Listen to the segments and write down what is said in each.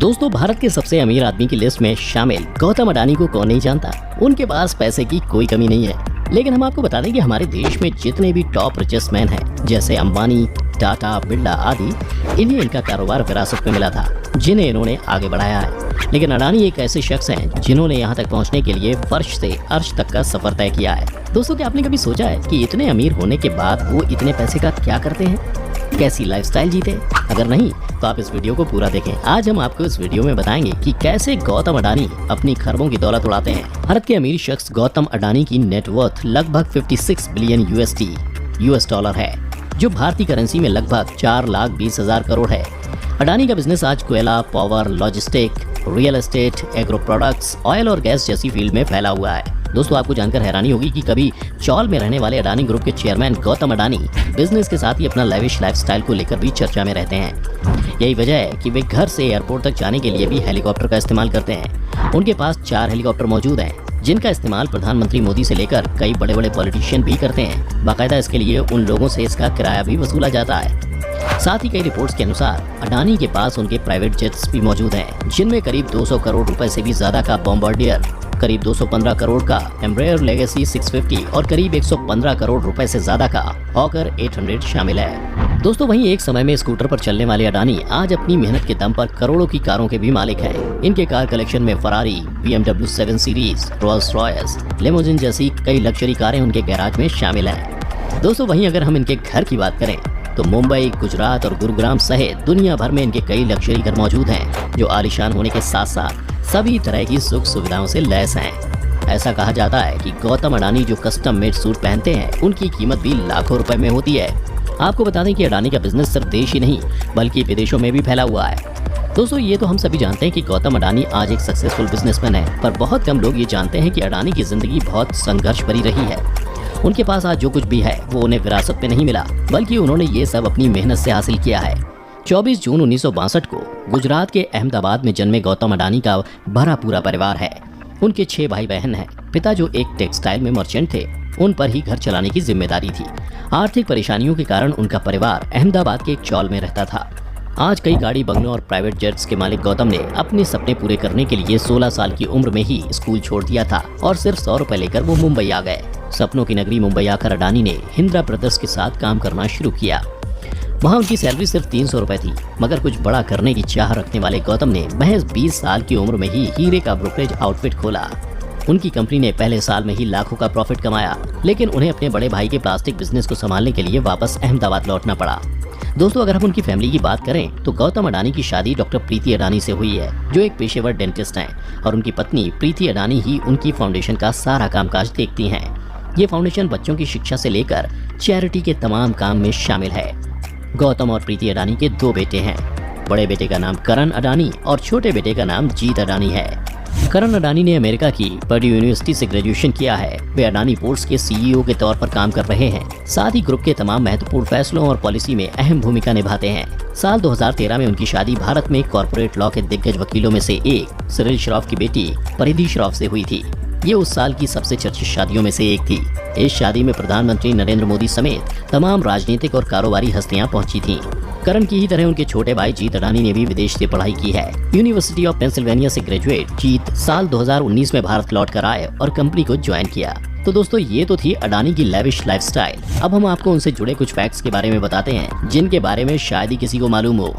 दोस्तों, भारत के सबसे अमीर आदमी की लिस्ट में शामिल गौतम अडानी को कौन नहीं जानता। उनके पास पैसे की कोई कमी नहीं है। लेकिन हम आपको बता दें कि हमारे देश में जितने भी टॉप रिचेस्ट मैन हैं, जैसे अंबानी, टाटा, बिरला आदि, इन्हें इनका कारोबार विरासत में मिला था, जिन्हें इन्होंने आगे बढ़ाया है। लेकिन अडानी एक ऐसे शख्स हैं जिन्होंने यहाँ तक पहुँचने के लिए फर्श से अर्श तक का सफर तय किया है। दोस्तों, क्या आपने कभी सोचा है कि इतने अमीर होने के बाद वो इतने पैसे का क्या करते हैं, कैसी लाइफस्टाइल जीते? अगर नहीं तो आप इस वीडियो को पूरा देखें। आज हम आपको इस वीडियो में बताएंगे कि कैसे गौतम अडानी अपनी खरबों की दौलत उड़ाते हैं। भारत के अमीर शख्स गौतम अडानी की नेटवर्थ लगभग 56 बिलियन यूएस डॉलर है, जो भारतीय करेंसी में लगभग 4,20,000 करोड़ है। अडानी का बिजनेस आज कोयला, power, logistic, real estate, agro products, oil और गैस जैसी फील्ड में फैला हुआ है। दोस्तों, आपको जानकर हैरानी होगी कि कभी चौल में रहने वाले अडानी ग्रुप के चेयरमैन गौतम अडानी बिजनेस के साथ ही अपना लेविश लाइफस्टाइल को लेकर भी चर्चा में रहते हैं। यही वजह है कि वे घर से एयरपोर्ट तक जाने के लिए भी हेलीकॉप्टर का इस्तेमाल करते हैं। उनके पास 4 हेलीकॉप्टर मौजूद हैं, जिनका इस्तेमाल प्रधानमंत्री मोदी से लेकर कई बड़े बड़े पॉलिटिशियन भी करते हैं। बाकायदा इसके लिए उन लोगों से इसका किराया भी वसूला जाता है। साथ ही कई रिपोर्ट्स के अनुसार अडानी के पास उनके प्राइवेट जेट्स भी मौजूद हैं, जिनमें करीब 200 करोड़ रुपए से भी ज्यादा का बॉम्बार्डियर, करीब 215 करोड़ का एम्ब्रेयर लेगेसी 650 और करीब 115 करोड़ रुपए से ज्यादा का हॉकर 800 शामिल है। दोस्तों, वहीं एक समय में स्कूटर पर चलने वाले अडानी आज अपनी मेहनत के दम पर करोड़ों की कारों के भी मालिक हैं। इनके कार कलेक्शन में Ferrari, BMW 7 series, Rolls Royce, limousine जैसी कई लग्जरी कारें उनके गैराज में शामिल हैं। दोस्तों, वहीं अगर हम इनके घर की बात करें तो मुंबई, गुजरात और गुरुग्राम सहित दुनिया भर में इनके कई लग्जरी घर मौजूद हैं, जो आलीशान होने के साथ साथ सभी तरह की सुख सुविधाओं से लैस हैं। ऐसा कहा जाता है कि गौतम अडानी जो कस्टम मेड सूट पहनते हैं, उनकी कीमत भी लाखों रुपए में होती है। आपको बता दें कि अडानी का बिजनेस सिर्फ देश ही नहीं बल्कि विदेशों में भी फैला हुआ है। दोस्तों, ये तो हम सभी जानते हैं कि गौतम अडानी आज एक सक्सेसफुल बिजनेसमैन है, पर बहुत कम लोग ये जानते हैं कि अडानी की जिंदगी बहुत संघर्ष भरी रही है। उनके पास आज जो कुछ भी है वो उन्हें विरासत में नहीं मिला, बल्कि उन्होंने ये सब अपनी मेहनत से हासिल किया है। 24 जून 1962 को गुजरात के अहमदाबाद में जन्मे गौतम अडानी का भरा पूरा परिवार है। उनके 6 भाई बहन हैं। पिता जो एक टेक्सटाइल में मर्चेंट थे, उन पर ही घर चलाने की जिम्मेदारी थी। आर्थिक परेशानियों के कारण उनका परिवार अहमदाबाद के एक चौल में रहता था। आज कई गाड़ी, बंगलों और प्राइवेट जेट्स के मालिक गौतम ने अपने सपने पूरे करने के लिए 16 साल की उम्र में ही स्कूल छोड़ दिया था और सिर्फ 100 रुपए लेकर वो मुंबई आ गए। सपनों की नगरी मुंबई आकर अडानी ने हिंद्रा ब्रदर्स के साथ काम करना शुरू किया। वहाँ उनकी सैलरी सिर्फ 300 रुपए थी, मगर कुछ बड़ा करने की चाह रखने वाले गौतम ने महज 20 साल की उम्र में ही हीरे का ब्रोकरेज आउटफिट खोला। उनकी कंपनी ने पहले साल में ही लाखों का प्रॉफिट कमाया, लेकिन उन्हें अपने बड़े भाई के प्लास्टिक बिजनेस को संभालने के लिए वापस अहमदाबाद लौटना पड़ा। दोस्तों, अगर हम उनकी फैमिली की बात करें तो गौतम अडानी की शादी डॉक्टर प्रीति अडानी से हुई है, जो एक पेशेवर डेंटिस्ट हैं, और उनकी पत्नी प्रीति अडानी ही उनकी फाउंडेशन का सारा कामकाज देखती हैं। ये फाउंडेशन बच्चों की शिक्षा से लेकर चैरिटी के तमाम काम में शामिल है। गौतम और प्रीति अडानी के 2 बेटे हैं। बड़े बेटे का नाम करण अडानी और छोटे बेटे का नाम जीत अडानी है। करण अडानी ने अमेरिका की पर्ड्यू यूनिवर्सिटी से ग्रेजुएशन किया है। वे अडानी पोर्ट्स के CEO के तौर पर काम कर रहे हैं। साथ ही ग्रुप के तमाम महत्वपूर्ण फैसलों और पॉलिसी में अहम भूमिका निभाते हैं। साल 2013 में उनकी शादी भारत में कॉर्पोरेट लॉ के दिग्गज वकीलों में से एक सिरिल श्रॉफ की बेटी परिधि श्रॉफ से हुई थी। ये उस साल की सबसे चर्चित शादियों में से एक थी। इस शादी में प्रधानमंत्री नरेंद्र मोदी समेत तमाम राजनीतिक और कारोबारी हस्तियां पहुंची थीं। करण की ही तरह उनके छोटे भाई जीत अडानी ने भी विदेश से पढ़ाई की है। यूनिवर्सिटी ऑफ पेंसिल्वेनिया से ग्रेजुएट जीत साल 2019 में भारत लौट कर आए और कंपनी को ज्वाइन किया। तो दोस्तों, ये तो थी अडानी की लेविश लाइफस्टाइल। अब हम आपको उनसे जुड़े कुछ फैक्ट्स के बारे में बताते हैं, जिनके बारे में शायद ही किसी को मालूम हो।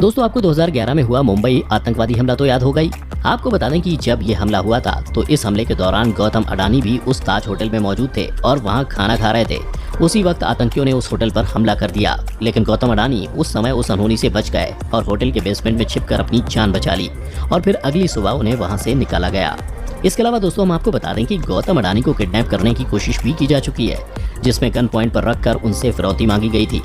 दोस्तों, आपको 2011 में हुआ मुंबई आतंकवादी हमला तो याद होगा ही। आपको बता दें कि जब ये हमला हुआ था तो इस हमले के दौरान गौतम अडानी भी उस ताज होटल में मौजूद थे और वहाँ खाना खा रहे थे। उसी वक्त आतंकियों ने उस होटल पर हमला कर दिया, लेकिन गौतम अडानी उस समय उस अनहोनी से बच गए और होटल के बेसमेंट में छिपकर अपनी जान बचा ली और फिर अगली सुबह उन्हें वहाँ से निकाला गया। इसके अलावा दोस्तों, हम आपको बता दें कि गौतम अडानी को किडनैप करने की कोशिश भी की जा चुकी है, जिसमें गन पॉइंट पर रखकर उनसे फिरौती मांगी गई थी।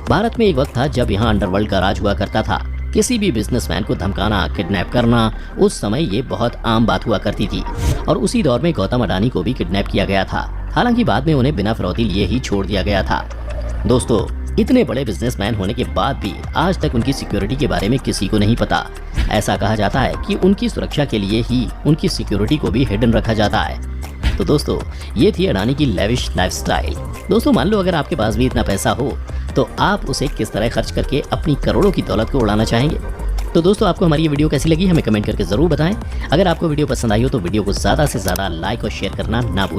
भारत में एक वक्त था जब यहाँ अंडरवर्ल्ड का राज हुआ करता था। किसी भी बिजनेसमैन को धमकाना, किडनैप करना उस समय ये बहुत आम बात हुआ करती थी, और उसी दौर में गौतम अडानी को भी किडनैप किया गया था। हालांकि बाद में उन्हें बिना फिरौती लिए ही छोड़ दिया गया था। दोस्तों, इतने बड़े बिजनेसमैन होने के बाद भी आज तक उनकी सिक्योरिटी के बारे में किसी को नहीं पता। ऐसा कहा जाता है कि उनकी सुरक्षा के लिए ही उनकी सिक्योरिटी को भी हिडन रखा जाता है। तो दोस्तों, ये थी अडानी की लेविश लाइफस्टाइल। दोस्तों, मान लो अगर आपके पास भी इतना पैसा हो तो आप उसे किस तरह खर्च करके अपनी करोड़ों की दौलत को उड़ाना चाहेंगे? तो दोस्तों आपको हमारी ये वीडियो कैसी लगी हमें कमेंट करके ज़रूर बताएं। अगर आपको वीडियो पसंद आई हो तो वीडियो को ज़्यादा से ज़्यादा लाइक और शेयर करना ना भूलें।